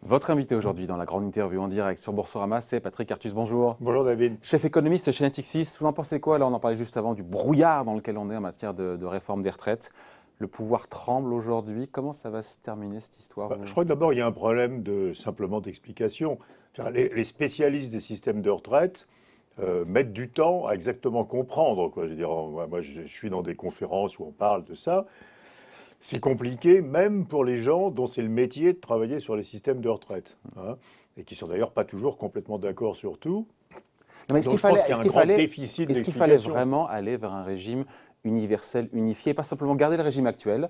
Votre invité aujourd'hui dans la grande interview en direct sur Boursorama, c'est Patrick Artus. Bonjour. Bonjour David. Chef économiste chez Natixis. Vous en pensez quoi? Là, on en parlait juste avant du brouillard dans lequel on est en matière de réforme des retraites. Le pouvoir tremble aujourd'hui. Comment ça va se terminer cette histoire? Je crois que d'abord, il y a un problème simplement d'explication. Les spécialistes des systèmes de retraite mettent du temps à exactement comprendre, quoi. Je veux dire, moi, je suis dans des conférences où on parle de ça. C'est compliqué, même pour les gens dont c'est le métier de travailler sur les systèmes de retraite, hein, et qui sont d'ailleurs pas toujours complètement d'accord sur tout. Non, mais est-ce qu'il fallait vraiment aller vers un régime universel, unifié, pas simplement garder le régime actuel,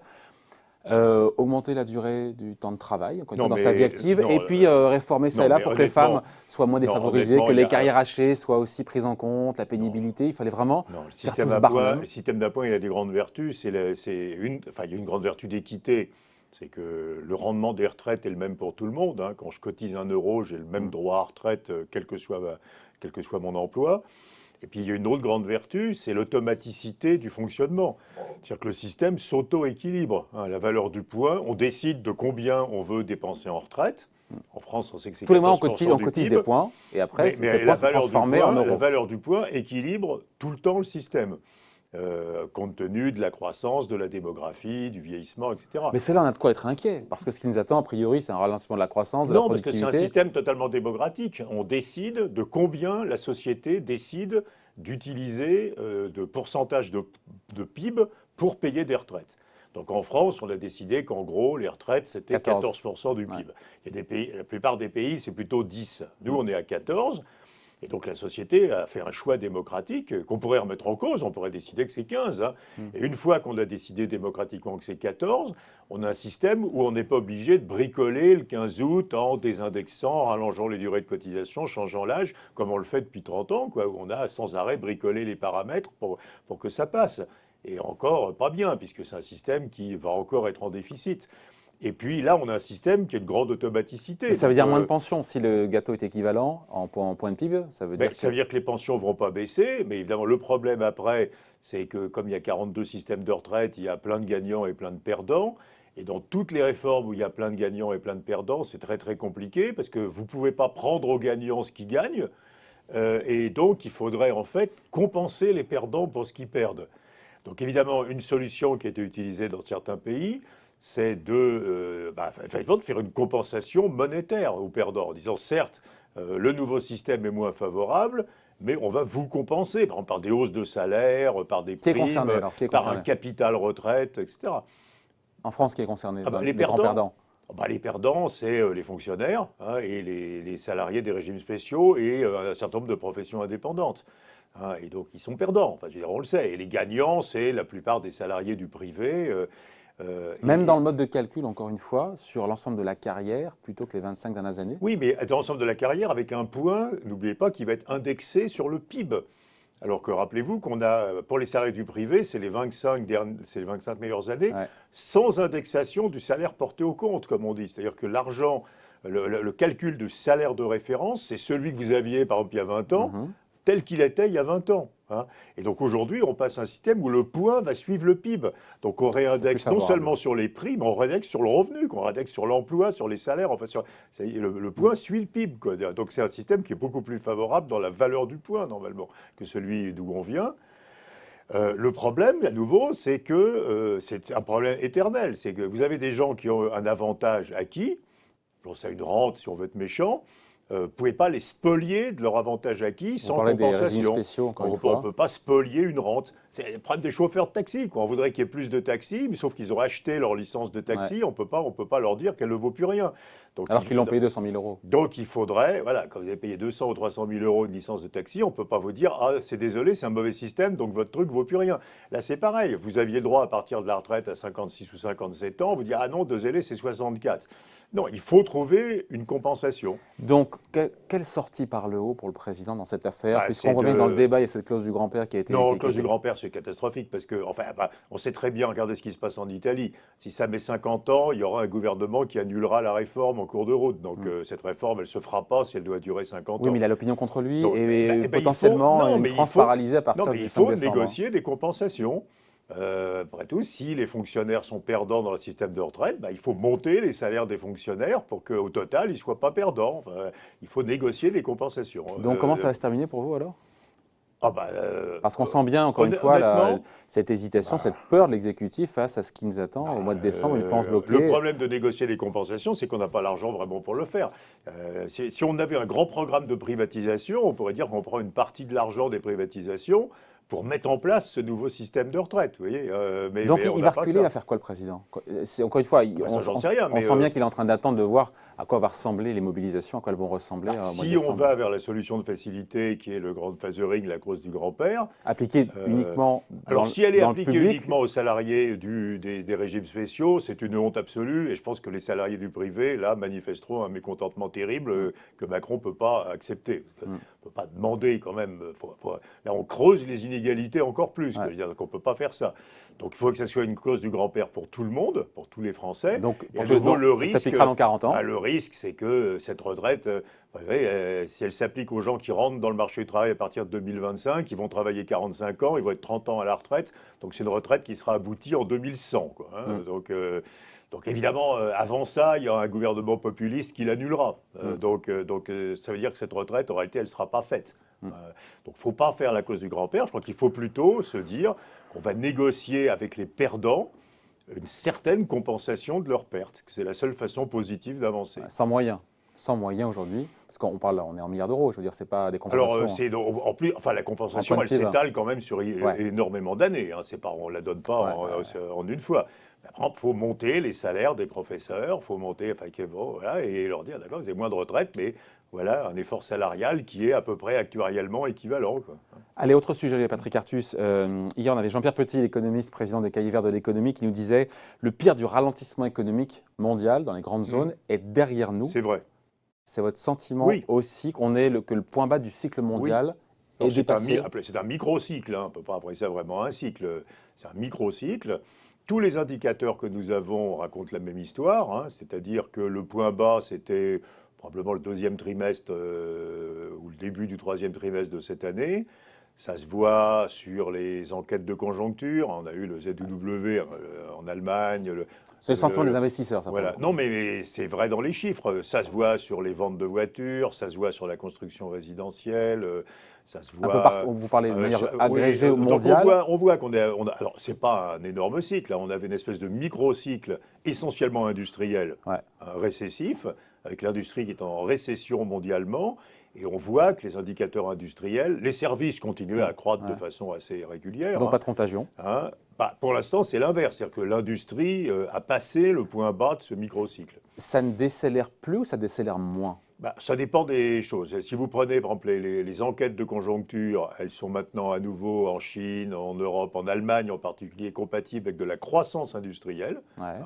augmenter la durée du temps de travail dans sa vie active, et puis réformer ça et là pour que les femmes soient moins défavorisées, que les carrières hachées soient aussi prises en compte, la pénibilité? Il fallait vraiment faire tout ce barnum. Le système d'appoint, il a des grandes vertus. Il y a une grande vertu d'équité. C'est que le rendement des retraites est le même pour tout le monde, hein. Quand je cotise 1 euro, j'ai le même droit à retraite, quel que soit mon emploi. Et puis il y a une autre grande vertu, c'est l'automaticité du fonctionnement. C'est-à-dire que le système s'auto-équilibre, hein. La valeur du point, on décide de combien on veut dépenser en retraite. En France, on sait que c'est 14% tous les mois, on cotise des points, et après, ces points sont transformés en euros. La valeur du point équilibre tout le temps le système. Compte tenu de la croissance, de la démographie, du vieillissement, etc. Mais c'est là, on a de quoi être inquiet, parce que ce qui nous attend, a priori, c'est un ralentissement de la croissance, de la productivité. Non, parce que c'est un système totalement démocratique. On décide de combien la société décide d'utiliser de pourcentage de PIB pour payer des retraites. Donc en France, on a décidé qu'en gros, les retraites, c'était 14% du PIB. Ouais. Il y a des pays, la plupart des pays, c'est plutôt 10. Nous, on est à 14. Et donc la société a fait un choix démocratique qu'on pourrait remettre en cause, on pourrait décider que c'est 15. Hein. Et une fois qu'on a décidé démocratiquement que c'est 14, on a un système où on n'est pas obligé de bricoler le 15 août en désindexant, en rallongeant les durées de cotisation, changeant l'âge, comme on le fait depuis 30 ans, quoi, où on a sans arrêt bricolé les paramètres pour que ça passe. Et encore pas bien, puisque c'est un système qui va encore être en déficit. Et puis là, on a un système qui a une grande automaticité. Mais ça veut dire moins de pensions. Si le gâteau est équivalent en point de PIB, ça veut dire ça veut dire que les pensions ne vont pas baisser. Mais évidemment, le problème après, c'est que comme il y a 42 systèmes de retraite, il y a plein de gagnants et plein de perdants. Et dans toutes les réformes où il y a plein de gagnants et plein de perdants, c'est très très compliqué parce que vous ne pouvez pas prendre aux gagnants ce qu'ils gagnent. Et donc, il faudrait en fait compenser les perdants pour ce qu'ils perdent. Donc évidemment, une solution qui a été utilisée dans certains pays, c'est de faire une compensation monétaire aux perdants, en disant certes, le nouveau système est moins favorable, mais on va vous compenser, par exemple par des hausses de salaire, par des primes, par un capital retraite, etc. En France, qui est concerné? Les grands perdants. Les perdants, c'est les fonctionnaires, hein, et les salariés des régimes spéciaux et un certain nombre de professions indépendantes. Hein, et donc, ils sont perdants, enfin, je veux dire, on le sait. Et les gagnants, c'est la plupart des salariés du privé. Même dans le mode de calcul, encore une fois, sur l'ensemble de la carrière, plutôt que les 25 dernières années? Oui, mais dans l'ensemble de la carrière, avec un point, n'oubliez pas qu'il va être indexé sur le PIB. Alors que rappelez-vous qu'on a, pour les salariés du privé, c'est les 25 meilleures années, ouais, sans indexation du salaire porté au compte, comme on dit. C'est-à-dire que l'argent, le calcul du salaire de référence, c'est celui que vous aviez, par exemple, il y a 20 ans, tel qu'il était il y a 20 ans. Hein. Et donc aujourd'hui, on passe à un système où le point va suivre le PIB. Donc on réindexe non seulement sur les prix, mais on réindexe sur le revenu, on réindexe sur l'emploi, sur les salaires. Enfin, le point suit le PIB, quoi. Donc c'est un système qui est beaucoup plus favorable dans la valeur du point, normalement, que celui d'où on vient. Le problème, à nouveau, c'est que c'est un problème éternel. C'est que vous avez des gens qui ont un avantage acquis, c'est une rente si on veut être méchant. Vous ne pouvez pas les spolier de leur avantage acquis sans compensation. On ne peut pas spolier une rente. C'est le problème des chauffeurs de taxi, quoi. On voudrait qu'il y ait plus de taxis, mais sauf qu'ils auraient acheté leur licence de taxi, ouais, on ne peut pas leur dire qu'elle ne vaut plus rien. Donc, alors qu'ils l'ont payé 200 000 euros. Donc il faudrait, voilà, quand vous avez payé 200 ou 300 000 euros une licence de taxi, on ne peut pas vous dire « Ah, c'est désolé, c'est un mauvais système, donc votre truc ne vaut plus rien ». Là, c'est pareil. Vous aviez le droit à partir de la retraite à 56 ou 57 ans, vous dire « Ah non, désolé, c'est 64 ». Non, il faut trouver une compensation. Donc, quelle sortie par le haut pour le président dans cette affaire? Puisqu'on revient dans le débat, il y a cette clause du grand-père qui a été... Non, la clause du grand-père, c'est catastrophique parce que, on sait très bien, regardez ce qui se passe en Italie. Si ça met 50 ans, il y aura un gouvernement qui annulera la réforme en cours de route. Donc, cette réforme, elle ne se fera pas si elle doit durer 50 ans. Oui, mais il a l'opinion contre lui et potentiellement une France paralysée à partir du 5 décembre. Il faut négocier des compensations. Après tout, si les fonctionnaires sont perdants dans le système de retraite, il faut monter les salaires des fonctionnaires pour qu'au total, ils ne soient pas perdants. Enfin, il faut négocier des compensations. Donc comment ça va se terminer pour vous alors? Ah Parce qu'on sent bien, encore une fois, cette hésitation, cette peur de l'exécutif face à ce qui nous attend au mois de décembre, une France bloquée. Le problème de négocier des compensations, c'est qu'on n'a pas l'argent vraiment pour le faire. Si on avait un grand programme de privatisation, on pourrait dire qu'on prend une partie de l'argent des privatisations pour mettre en place ce nouveau système de retraite. Vous voyez, donc il va reculer à faire quoi le président? Encore une fois, j'en sais rien, on sent bien qu'il est en train d'attendre de voir à quoi va ressembler les mobilisations, à quoi elles vont ressembler. Si on va vers la solution de facilité qui est le grandfathering, la clause du grand-père. Appliquée uniquement si elle est appliquée uniquement aux salariés des régimes spéciaux, c'est une honte absolue. Et je pense que les salariés du privé, là, manifesteront un mécontentement terrible que Macron ne peut pas accepter. On ne peut pas demander quand même. Là, on creuse les inégalités encore plus. Ouais. Donc on ne peut pas faire ça. Donc il faut que ça soit une clause du grand-père pour tout le monde, pour tous les Français. Donc le risque, ça s'appliquera dans 40 ans. Le risque, c'est que cette retraite, si elle s'applique aux gens qui rentrent dans le marché du travail à partir de 2025, ils vont travailler 45 ans, ils vont être 30 ans à la retraite. Donc c'est une retraite qui sera aboutie en 2100. Quoi, hein. Donc évidemment, avant ça, il y a un gouvernement populiste qui l'annulera. Donc ça veut dire que cette retraite, en réalité, elle ne sera pas faite. Donc il ne faut pas faire la clause du grand-père. Je crois qu'il faut plutôt se dire qu'on va négocier avec les perdants une certaine compensation de leurs pertes. C'est la seule façon positive d'avancer. Sans moyens aujourd'hui, parce qu'on parle, on est en milliards d'euros, je veux dire, c'est pas des compensations. Alors, en plus, la compensation, elle s'étale quand même sur énormément d'années. Hein. On ne la donne pas en une fois. Après, il faut monter les salaires des professeurs, il faut monter, et leur dire, d'accord, vous avez moins de retraite, mais voilà, un effort salarial qui est à peu près actuariellement équivalent. Quoi. Allez, autre sujet, Patrick Artus. Hier, on avait Jean-Pierre Petit, l'économiste, président des Cahiers Verts de l'économie, qui nous disait « Le pire du ralentissement économique mondial dans les grandes zones est derrière nous ». C'est vrai. C'est votre sentiment aussi que le point bas du cycle mondial est dépassé? C'est un microcycle, hein. On ne peut pas appeler ça vraiment un cycle. C'est un microcycle. Tous les indicateurs que nous avons racontent la même histoire, hein. C'est-à-dire que le point bas, c'était probablement le deuxième trimestre ou le début du troisième trimestre de cette année. Ça se voit sur les enquêtes de conjoncture. On a eu le ZEW en Allemagne. C'est le sentiment des investisseurs, ça. Voilà. Non, mais c'est vrai dans les chiffres. Ça se voit sur les ventes de voitures, ça se voit sur la construction résidentielle, ça se voit. Un peu partout. Vous parlez de manière agrégée mondiale. On voit qu'on alors, c'est pas un énorme cycle. Là. On avait une espèce de micro-cycle essentiellement industriel, récessif, avec l'industrie qui est en récession mondialement. Et on voit que les indicateurs industriels, les services continuaient à croître de façon assez régulière. Donc pas de contagion. Pour l'instant, c'est l'inverse. C'est-à-dire que l'industrie a passé le point bas de ce microcycle. Ça ne décélère plus ou ça décélère moins? Ça dépend des choses. Si vous prenez, par exemple, les enquêtes de conjoncture, elles sont maintenant à nouveau en Chine, en Europe, en Allemagne en particulier, compatibles avec de la croissance industrielle,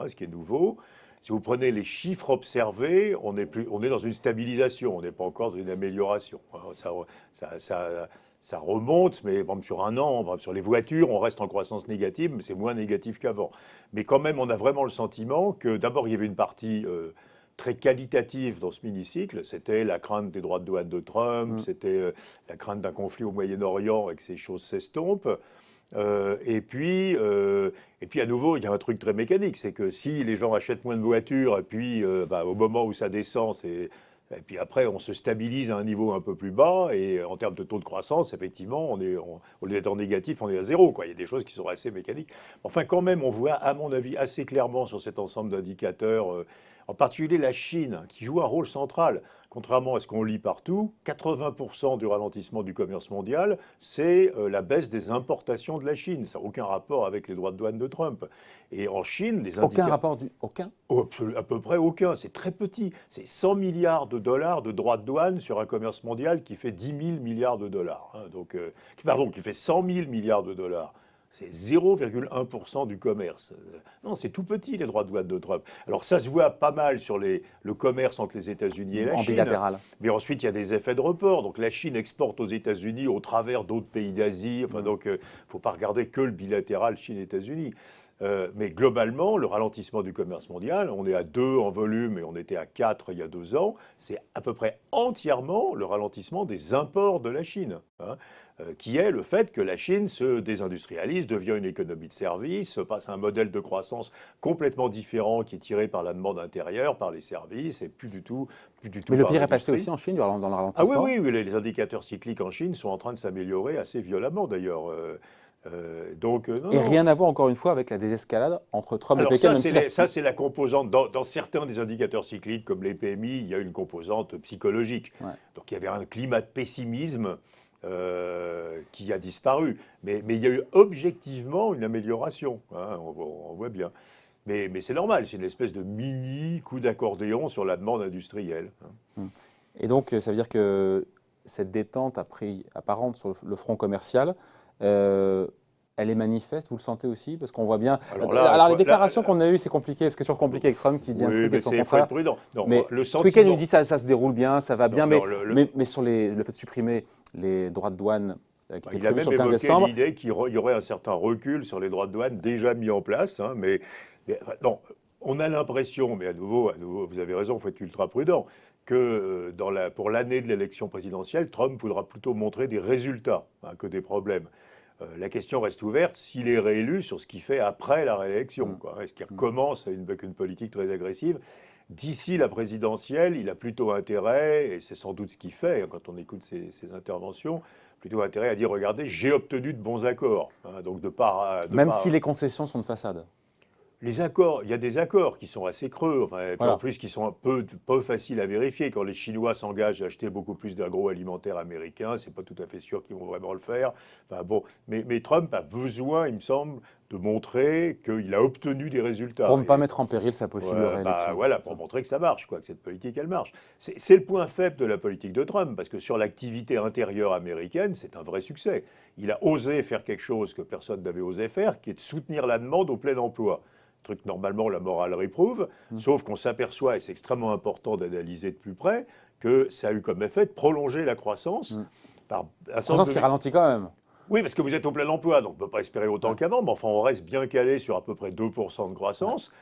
ce qui est nouveau. Si vous prenez les chiffres observés, on est dans une stabilisation, on n'est pas encore dans une amélioration. Ça remonte, mais par exemple, sur un an, par exemple, sur les voitures, on reste en croissance négative, mais c'est moins négatif qu'avant. Mais quand même, on a vraiment le sentiment que d'abord, il y avait une partie très qualitative dans ce mini-cycle. C'était la crainte des droits de douane de Trump, c'était la crainte d'un conflit au Moyen-Orient et que ces choses s'estompent. Et puis, à nouveau, il y a un truc très mécanique, c'est que si les gens achètent moins de voitures, et puis au moment où ça descend, et puis après, on se stabilise à un niveau un peu plus bas, et en termes de taux de croissance, effectivement, au lieu d'être en négatif, on est à zéro. Il y a des choses qui sont assez mécaniques. Enfin, quand même, on voit, à mon avis, assez clairement sur cet ensemble d'indicateurs, en particulier la Chine, qui joue un rôle central. Contrairement à ce qu'on lit partout, 80% du ralentissement du commerce mondial, c'est la baisse des importations de la Chine. Ça n'a aucun rapport avec les droits de douane de Trump. Et en Chine, les indicateurs... Aucun rapport Aucun À peu près aucun. C'est très petit. C'est 100 milliards de dollars de droits de douane sur un commerce mondial qui fait 10 000 milliards de dollars. Hein. Qui fait 100 000 milliards de dollars. C'est 0,1% du commerce. Non, c'est tout petit, les droits de douane de Trump. Alors ça se voit pas mal sur le commerce entre les États-Unis et la Chine. Bilatéral. Mais ensuite, il y a des effets de report. Donc la Chine exporte aux États-Unis au travers d'autres pays d'Asie. Donc il ne faut pas regarder que le bilatéral Chine-États-Unis. Mais globalement, le ralentissement du commerce mondial, on est à 2 en volume et on était à 4 il y a 2 ans, c'est à peu près entièrement le ralentissement des imports de la Chine, hein, qui est le fait que la Chine se désindustrialise, devient une économie de services, passe à un modèle de croissance complètement différent qui est tiré par la demande intérieure, par les services, et plus du tout Mais le pire est passé aussi en Chine dans le ralentissement. Ah oui, les indicateurs cycliques en Chine sont en train de s'améliorer assez violemment d'ailleurs. Et rien à voir, encore une fois, avec la désescalade entre Trump et Pékin. Ça, c'est la composante. Dans certains des indicateurs cycliques, comme les PMI, il y a une composante psychologique. Ouais. Donc il y avait un climat de pessimisme qui a disparu. Mais il y a eu objectivement une amélioration, hein, on voit bien. Mais c'est normal, c'est une espèce de mini coup d'accordéon sur la demande industrielle. Hein. Et donc, ça veut dire que cette détente apparente sur le front commercial, elle est manifeste, vous le sentez aussi? Parce qu'on voit bien... Alors les déclarations qu'on a eues, c'est compliqué, parce que c'est toujours compliqué avec Trump qui dit un truc et son contraire. Prudent. Non, mais ce week-end, il dit ça se déroule bien, ça va bien, mais sur le fait de supprimer les droits de douane qui étaient prévus sur le 15 décembre... Il a même évoqué l'idée qu'il y aurait un certain recul sur les droits de douane déjà mis en place, hein, mais non, on a l'impression, mais à nouveau, vous avez raison, il faut être ultra prudent, que pour l'année de l'élection présidentielle, Trump voudra plutôt montrer des résultats, hein, que des problèmes. La question reste ouverte s'il est réélu sur ce qu'il fait après la réélection. Est-ce qu'il recommence avec une politique très agressive? D'ici la présidentielle, il a plutôt intérêt, et c'est sans doute ce qu'il fait, hein, quand on écoute ses interventions, plutôt intérêt à dire, regardez, j'ai obtenu de bons accords. Hein, donc Même si les concessions sont de façade. Les accords, il y a des accords qui sont assez creux, enfin, voilà. En plus qui sont un peu faciles à vérifier. Quand les Chinois s'engagent à acheter beaucoup plus d'agroalimentaire américain, c'est pas tout à fait sûr qu'ils vont vraiment le faire. Enfin, bon, mais Trump a besoin, il me semble, de montrer qu'il a obtenu des résultats. Pour ne pas mettre en péril sa possible réélection. Voilà, pour montrer que ça marche, que cette politique, elle marche. C'est le point faible de la politique de Trump, parce que sur l'activité intérieure américaine, c'est un vrai succès. Il a osé faire quelque chose que personne n'avait osé faire, qui est de soutenir la demande au plein emploi. Truc normalement la morale réprouve, sauf qu'on s'aperçoit, et c'est extrêmement important d'analyser de plus près, que ça a eu comme effet de prolonger la croissance. Croissance qui ralentit quand même. Oui, parce que vous êtes au plein emploi, donc on ne peut pas espérer autant qu'avant, mais enfin on reste bien calé sur à peu près 2% de croissance.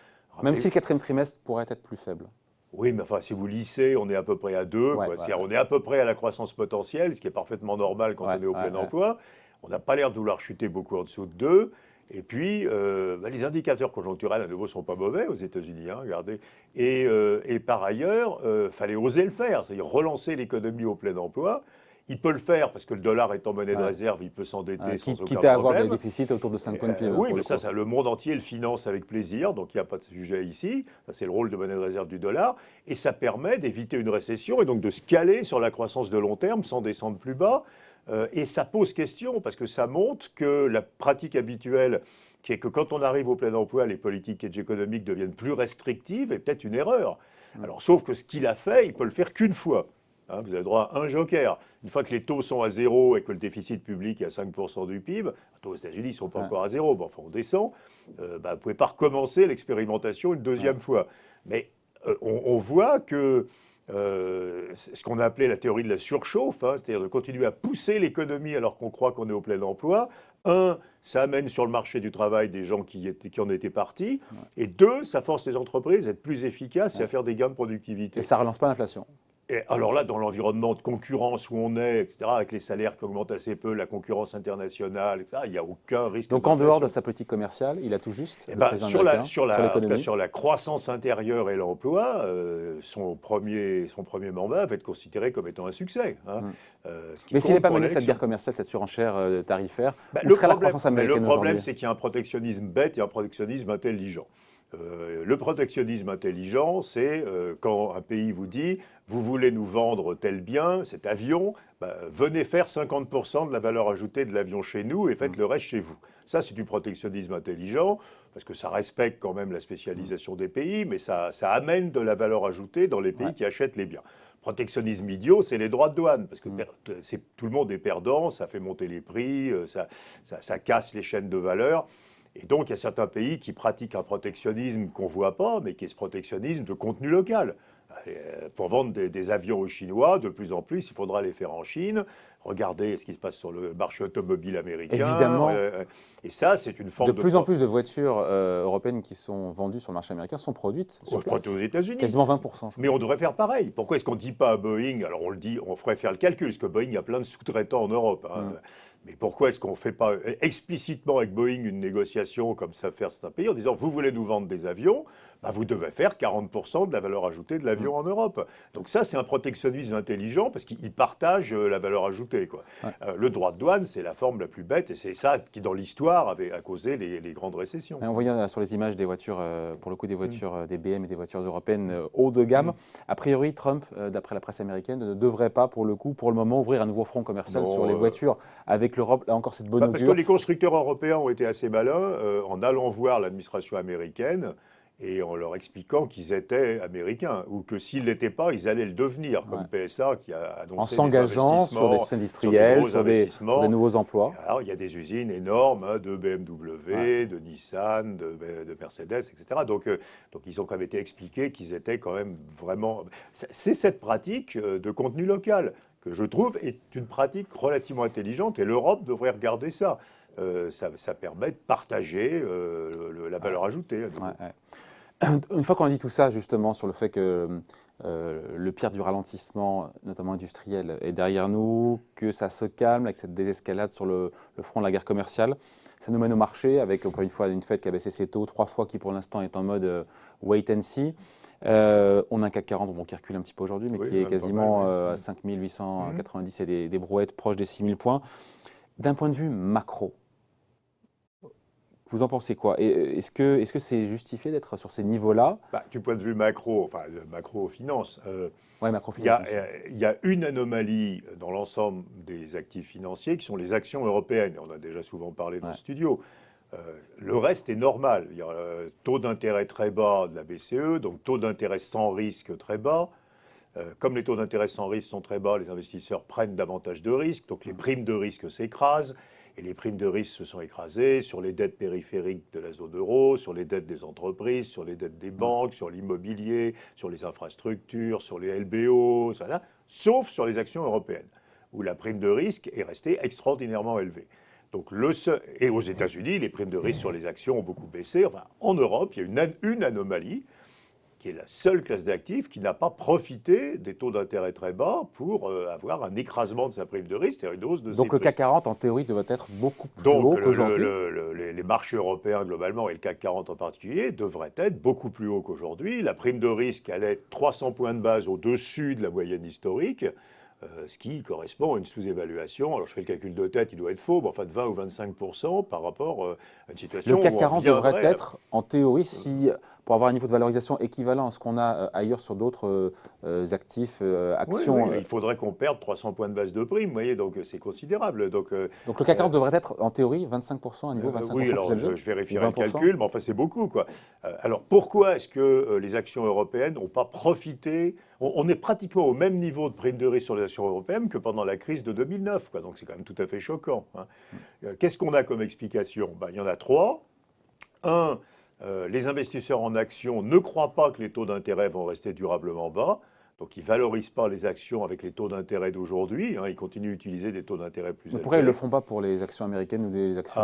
Même si le quatrième trimestre pourrait être plus faible. Oui, mais enfin, si vous lissez, on est à peu près à 2. On est à peu près à la croissance potentielle, ce qui est parfaitement normal quand on est au plein emploi. On n'a pas l'air de vouloir chuter beaucoup en dessous de 2. Et puis, les indicateurs conjoncturels, à nouveau, ne sont pas mauvais aux États-Unis, hein, regardez. Et par ailleurs, il fallait oser le faire, c'est-à-dire relancer l'économie au plein emploi. Il peut le faire parce que le dollar est en monnaie de réserve, il peut s'endetter sans aucun problème. Quitte à avoir des déficits autour de 5 points de PIB. Oui, mais ça, le monde entier le finance avec plaisir, donc il n'y a pas de sujet ici. Ça, c'est le rôle de monnaie de réserve du dollar. Et ça permet d'éviter une récession et donc de se caler sur la croissance de long terme sans descendre plus bas. Et ça pose question parce que ça montre que la pratique habituelle, qui est que quand on arrive au plein emploi, les politiques économiques deviennent plus restrictives, est peut-être une erreur. Alors, sauf que ce qu'il a fait, il peut le faire qu'une fois. Hein, vous avez droit à un joker. Une fois que les taux sont à 0 et que le déficit public est à 5% du PIB, aux États-Unis, ils ne sont pas encore à 0, mais enfin on descend, vous ne pouvez pas recommencer l'expérimentation une deuxième fois. Mais on voit que ce qu'on a appelé la théorie de la surchauffe, hein, c'est-à-dire de continuer à pousser l'économie alors qu'on croit qu'on est au plein emploi. Ça amène sur le marché du travail des gens qui en étaient partis. Et 2, ça force les entreprises à être plus efficaces et à faire des gains de productivité. Et ça ne relance pas l'inflation. Et alors là, dans l'environnement de concurrence où on est, etc., avec les salaires qui augmentent assez peu, la concurrence internationale, etc., il n'y a aucun risque. Donc en dehors de sa politique commerciale, il a tout juste sur la croissance intérieure et l'emploi, son premier mandat va être considéré comme étant un succès. Hein, mais s'il n'est pas mené cette guerre commerciale, cette surenchère tarifaire, où serait la croissance américaine aujourd'hui ? Le problème, c'est qu'il y a un protectionnisme bête et un protectionnisme intelligent. Le protectionnisme intelligent, c'est quand un pays vous dit « vous voulez nous vendre tel bien, cet avion, venez faire 50% de la valeur ajoutée de l'avion chez nous et faites le reste chez vous ». Ça, c'est du protectionnisme intelligent, parce que ça respecte quand même la spécialisation des pays, mais ça amène de la valeur ajoutée dans les pays qui achètent les biens. Protectionnisme idiot, c'est les droits de douane, parce que tout le monde est perdant, ça fait monter les prix, ça casse les chaînes de valeur. Et donc, il y a certains pays qui pratiquent un protectionnisme qu'on ne voit pas, mais qui est ce protectionnisme de contenu local. Pour vendre des avions aux Chinois, de plus en plus, il faudra les faire en Chine. Regardez ce qui se passe sur le marché automobile américain. Évidemment. Et ça, c'est une forme de plus en plus de voitures européennes qui sont vendues sur le marché américain sont produites aux États-Unis. Quasiment 20%. Mais on devrait faire pareil. Pourquoi est-ce qu'on ne dit pas à Boeing, alors on le dit, on ferait faire le calcul, parce que Boeing a plein de sous-traitants en Europe. Mais pourquoi est-ce qu'on ne fait pas explicitement avec Boeing une négociation comme ça faire certains pays en disant vous voulez nous vendre des avions, vous devez faire 40% de la valeur ajoutée de l'avion en Europe. Donc ça, c'est un protectionnisme intelligent parce qu'ils partagent la valeur ajoutée, quoi. Le droit de douane, c'est la forme la plus bête et c'est ça qui, dans l'histoire, a causé les grandes récessions. On voit sur les images des voitures, pour le coup des voitures des BM et des voitures européennes haut de gamme. A priori, Trump, d'après la presse américaine, ne devrait pas, pour le moment, ouvrir un nouveau front commercial sur les voitures avec l'Europe. Là encore, cette bonne augure. Parce que les constructeurs européens ont été assez malins en allant voir l'administration américaine et en leur expliquant qu'ils étaient américains, ou que s'ils ne l'étaient pas, ils allaient le devenir, comme PSA qui a annoncé en s'engageant sur des industriels, sur des nouveaux emplois. Alors, il y a des usines énormes de BMW, de Nissan, de Mercedes, etc. Donc, ils ont quand même été expliqués qu'ils étaient quand même vraiment... C'est cette pratique de contenu local que je trouve est une pratique relativement intelligente, et l'Europe devrait regarder ça. Ça permet de partager la valeur ajoutée. Une fois qu'on a dit tout ça, justement, sur le fait que le pire du ralentissement, notamment industriel, est derrière nous, que ça se calme avec cette désescalade sur le front de la guerre commerciale, ça nous mène au marché avec, encore une fois, une Fed qui a baissé ses taux 3 fois, qui pour l'instant est en mode wait and see. On a un CAC 40 qui recule un petit peu aujourd'hui, mais qui est quasiment à 5890 et des brouettes proches des 6000 points. D'un point de vue macro, vous en pensez quoi? Est-ce que c'est justifié d'être sur ces niveaux-là? Du point de vue macro, enfin macro-finance, macro-finance. Il y a une anomalie dans l'ensemble des actifs financiers qui sont les actions européennes. On a déjà souvent parlé dans le studio. Le reste est normal. Il y a taux d'intérêt très bas de la BCE, donc taux d'intérêt sans risque très bas. Comme les taux d'intérêt sans risque sont très bas, les investisseurs prennent davantage de risques, donc les primes de risque s'écrasent. Et les primes de risque se sont écrasées sur les dettes périphériques de la zone euro, sur les dettes des entreprises, sur les dettes des banques, sur l'immobilier, sur les infrastructures, sur les LBO, sauf sur les actions européennes, où la prime de risque est restée extraordinairement élevée. Donc et aux États-Unis, les primes de risque sur les actions ont beaucoup baissé. Enfin, en Europe, il y a une anomalie, qui est la seule classe d'actifs qui n'a pas profité des taux d'intérêt très bas pour avoir un écrasement de sa prime de risque, c'est-à-dire une hausse de ses Donc le CAC 40, en théorie, devrait être beaucoup plus haut qu'aujourd'hui. Les marchés européens globalement, et le CAC 40 en particulier, devraient être beaucoup plus hauts qu'aujourd'hui. La prime de risque, elle est 300 points de base au-dessus de la moyenne historique, ce qui correspond à une sous-évaluation. Alors je fais le calcul de tête, il doit être faux, mais enfin de 20 ou 25% par rapport à une situation... Le CAC 40 devrait être, en théorie, pour avoir un niveau de valorisation équivalent à ce qu'on a ailleurs sur d'autres actifs, actions. Oui, il faudrait qu'on perde 300 points de base de prime, vous voyez, donc c'est considérable. Donc le CAC 40 devrait être, en théorie, 25%, un niveau 25%. Oui, alors je vérifierai le calcul, mais enfin c'est beaucoup, quoi. Alors pourquoi est-ce que les actions européennes n'ont pas profité? On est pratiquement au même niveau de prime de risque sur les actions européennes que pendant la crise de 2009, quoi. Donc c'est quand même tout à fait choquant. Qu'est-ce qu'on a comme explication? Il y en a 3. Un, les investisseurs en actions ne croient pas que les taux d'intérêt vont rester durablement bas, donc ils ne valorisent pas les actions avec les taux d'intérêt d'aujourd'hui, ils continuent d'utiliser des taux d'intérêt plus élevés. Pourquoi ils ne le font pas pour les actions américaines ou les actions...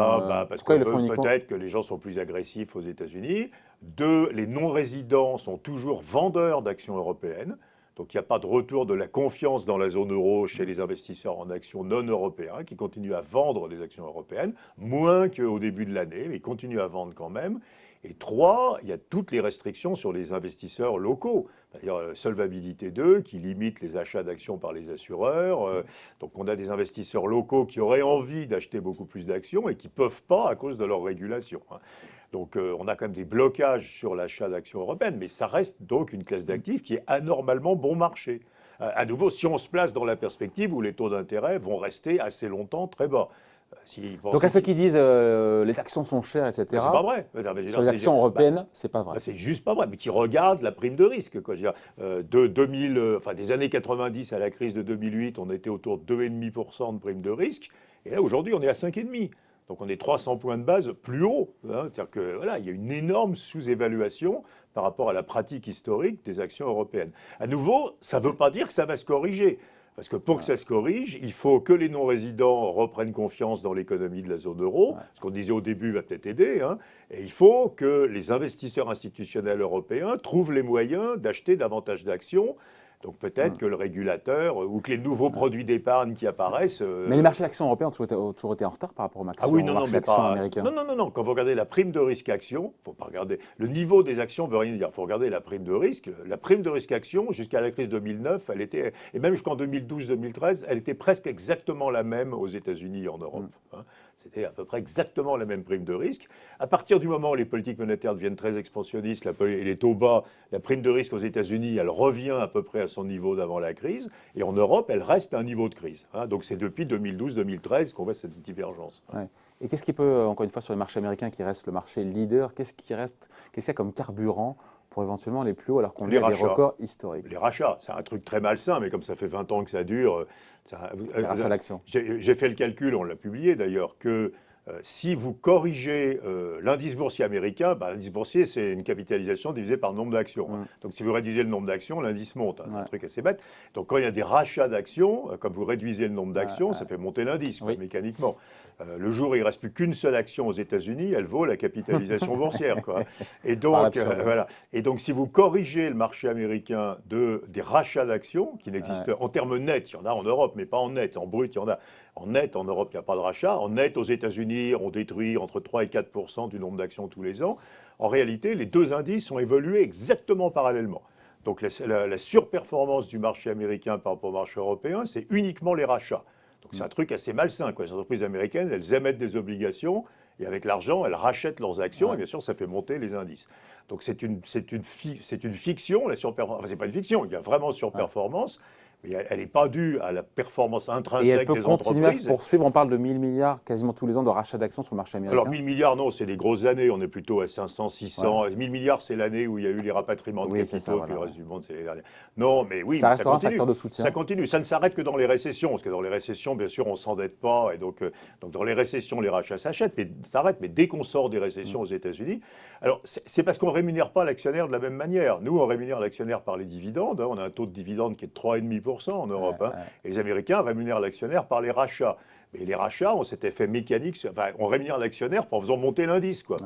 Parce que peut-être que les gens sont plus agressifs aux États-Unis. 2, les non-résidents sont toujours vendeurs d'actions européennes. Donc il n'y a pas de retour de la confiance dans la zone euro chez les investisseurs en actions non européens qui continuent à vendre des actions européennes, moins qu'au début de l'année, mais ils continuent à vendre quand même. Et 3, il y a toutes les restrictions sur les investisseurs locaux. D'ailleurs, Solvabilité 2 qui limite les achats d'actions par les assureurs. Donc on a des investisseurs locaux qui auraient envie d'acheter beaucoup plus d'actions et qui ne peuvent pas à cause de leur régulation. Donc on a quand même des blocages sur l'achat d'actions européennes, mais ça reste donc une classe d'actifs qui est anormalement bon marché. À nouveau, si on se place dans la perspective où les taux d'intérêt vont rester assez longtemps très bas. Donc à ceux qui disent les actions sont chères, etc. C'est pas vrai. Sur les actions européennes, c'est pas vrai. C'est juste pas vrai. Mais qui regardent la prime de risque. Quoi. Je veux dire, des années 90 à la crise de 2008, on était autour de 2,5% de prime de risque. Et là, aujourd'hui, on est à 5,5%. Donc on est 300 points de base plus haut. Hein. C'est-à-dire que voilà, il y a une énorme sous-évaluation par rapport à la pratique historique des actions européennes. À nouveau, ça ne veut pas dire que ça va se corriger. Parce que pour que ça se corrige, il faut que les non-résidents reprennent confiance dans l'économie de la zone euro. Ce qu'on disait au début va peut-être aider. Hein. Et il faut que les investisseurs institutionnels européens trouvent les moyens d'acheter davantage d'actions. Donc peut-être que le régulateur ou que les nouveaux produits d'épargne qui apparaissent... Mais les marchés d'actions européens ont toujours été en retard par rapport aux marchés d'actions américains. Non. Quand vous regardez la prime de risque action, il ne faut pas regarder... Le niveau des actions ne veut rien dire. Il faut regarder la prime de risque. La prime de risque action, jusqu'à la crise 2009, elle était... Et même jusqu'en 2012-2013, elle était presque exactement la même aux États-Unis et en Europe. Hein. C'était à peu près exactement la même prime de risque. À partir du moment où les politiques monétaires deviennent très expansionnistes et les taux bas, la prime de risque aux États-Unis, elle revient à peu près à son niveau d'avant la crise. Et en Europe, elle reste à un niveau de crise. Hein. Donc c'est depuis 2012-2013 qu'on voit cette divergence. Ouais. Et qu'est-ce qui peut, encore une fois, sur le marché américain qui reste le marché leader, qu'est-ce qu'il y a comme carburant pour éventuellement aller plus haut alors qu'on est à des records historiques? Les rachats, c'est un truc très malsain, mais comme ça fait 20 ans que ça dure... Les rachats d'actions. J'ai fait le calcul, on l'a publié d'ailleurs, que si vous corrigez l'indice boursier américain, l'indice boursier, c'est une capitalisation divisée par le nombre d'actions. Donc si vous réduisez le nombre d'actions, l'indice monte. C'est un truc assez bête. Donc quand il y a des rachats d'actions, comme vous réduisez le nombre d'actions, ça fait monter l'indice, mécaniquement. Le jour où il ne reste plus qu'une seule action aux États-Unis, elle vaut la capitalisation boursière. Quoi. Et donc, voilà. Et donc, si vous corrigez le marché américain des rachats d'actions, qui n'existent en termes nets, il y en a en Europe, mais pas en net. En brut, il y en a. En net, en Europe, il n'y a pas de rachat. En net, aux États-Unis, on détruit entre 3 et 4% du nombre d'actions tous les ans. En réalité, les deux indices ont évolué exactement parallèlement. Donc, la surperformance du marché américain par rapport au marché européen, c'est uniquement les rachats. Donc c'est un truc assez malsain, quoi. Les entreprises américaines, elles émettent des obligations et avec l'argent, elles rachètent leurs actions et bien sûr, ça fait monter les indices. Donc c'est une fiction, la surperformance. Enfin, c'est pas une fiction, il y a vraiment surperformance. Mais elle n'est pas due à la performance intrinsèque des entreprises. Et elle peut continuer à se poursuivre. On parle de 1000 milliards quasiment tous les ans de rachat d'actions sur le marché américain. Alors 1000 milliards, non, c'est des grosses années. On est plutôt à 500, 600. 1000 milliards, c'est l'année où il y a eu les rapatriements de capitaux, puis le reste du monde, c'est les dernières. Non, mais oui, ça mais restera un facteur de soutien. Ça continue. Ça ne s'arrête que dans les récessions. Parce que dans les récessions, bien sûr, on ne s'endette pas. Et donc dans les récessions, les rachats s'achètent, mais s'arrêtent. Mais dès qu'on sort des récessions aux États-Unis, alors c'est parce qu'on ne rémunère pas l'actionnaire de la même manière. Nous, on rémunère l'actionnaire par les dividendes. On a un taux de dividende qui est de 3,5% en Europe. Et les Américains rémunèrent l'actionnaire par les rachats. Mais les rachats ont cet effet mécanique, enfin, on rémunère l'actionnaire en faisant monter l'indice, quoi.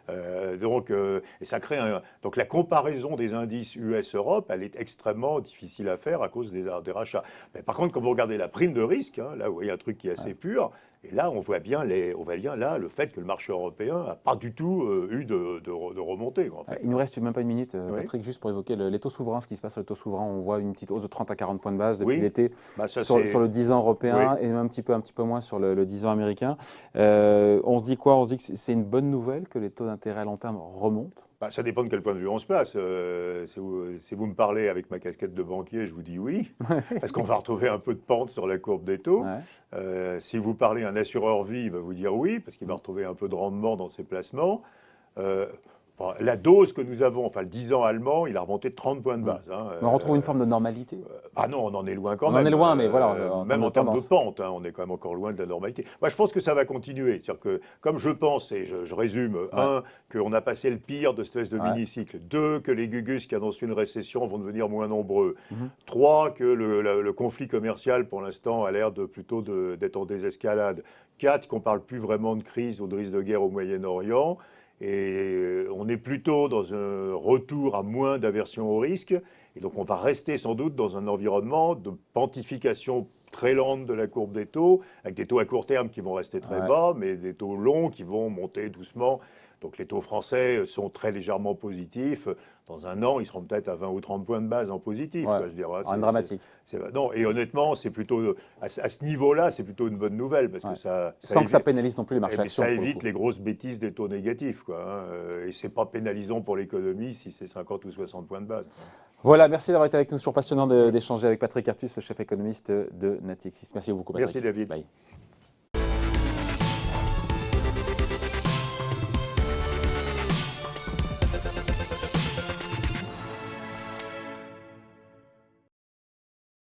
Et ça crée donc la comparaison des indices US-Europe, elle est extrêmement difficile à faire à cause des rachats. Mais par contre, quand vous regardez la prime de risque, là vous voyez un truc qui est assez pur, et là on voit bien là le fait que le marché européen n'a pas du tout eu de remontée. En fait. Il nous reste même pas une minute, Patrick, juste pour évoquer les taux souverains, ce qui se passe sur les taux souverains. On voit une petite hausse de 30 à 40 points de base depuis l'été sur le 10 ans européen et même un petit peu moins sur le 10 ans américain. On se dit quoi? On se dit que c'est une bonne nouvelle que les taux d'intérêt à long terme remontent? Ça dépend de quel point de vue on se place. Si vous me parlez avec ma casquette de banquier, je vous dis oui, parce qu'on va retrouver un peu de pente sur la courbe des taux. Si vous parlez à un assureur vie, il va vous dire oui, parce qu'il va retrouver un peu de rendement dans ses placements. La dose que nous avons, enfin le 10 ans allemand, il a remonté de 30 points de base. On retrouve une forme de normalité. Non, on en est loin quand même. On en est loin, mais voilà. Même en termes de pente, on est quand même encore loin de la normalité. Moi, je pense que ça va continuer. C'est-à-dire que, comme je pense, et je résume, qu'on a passé le pire de cette espèce de mini-cycle. 2, que les gugus qui annoncent une récession vont devenir moins nombreux. 3, que le conflit commercial, pour l'instant, a l'air plutôt d'être en désescalade. 4, qu'on ne parle plus vraiment de crise ou de risque de guerre au Moyen-Orient. Et on est plutôt dans un retour à moins d'aversion au risque. Et donc on va rester sans doute dans un environnement de pontification très lente de la courbe des taux, avec des taux à court terme qui vont rester très bas, mais des taux longs qui vont monter doucement. Donc les taux français sont très légèrement positifs. Dans un an, ils seront peut-être à 20 ou 30 points de base en positif. Quoi, je veux dire, c'est dramatique. Non, et honnêtement, c'est plutôt à ce niveau-là, c'est plutôt une bonne nouvelle parce que ça sans évite, que ça pénalise non plus les marchés actions. Ça évite les grosses bêtises des taux négatifs, quoi. Et c'est pas pénalisant pour l'économie si c'est 50 ou 60 points de base. Voilà, merci d'avoir été avec nous. C'est toujours passionnant d'échanger avec Patrick Artus, le chef économiste de Natixis. Merci beaucoup, Patrick. Merci, David. Bye.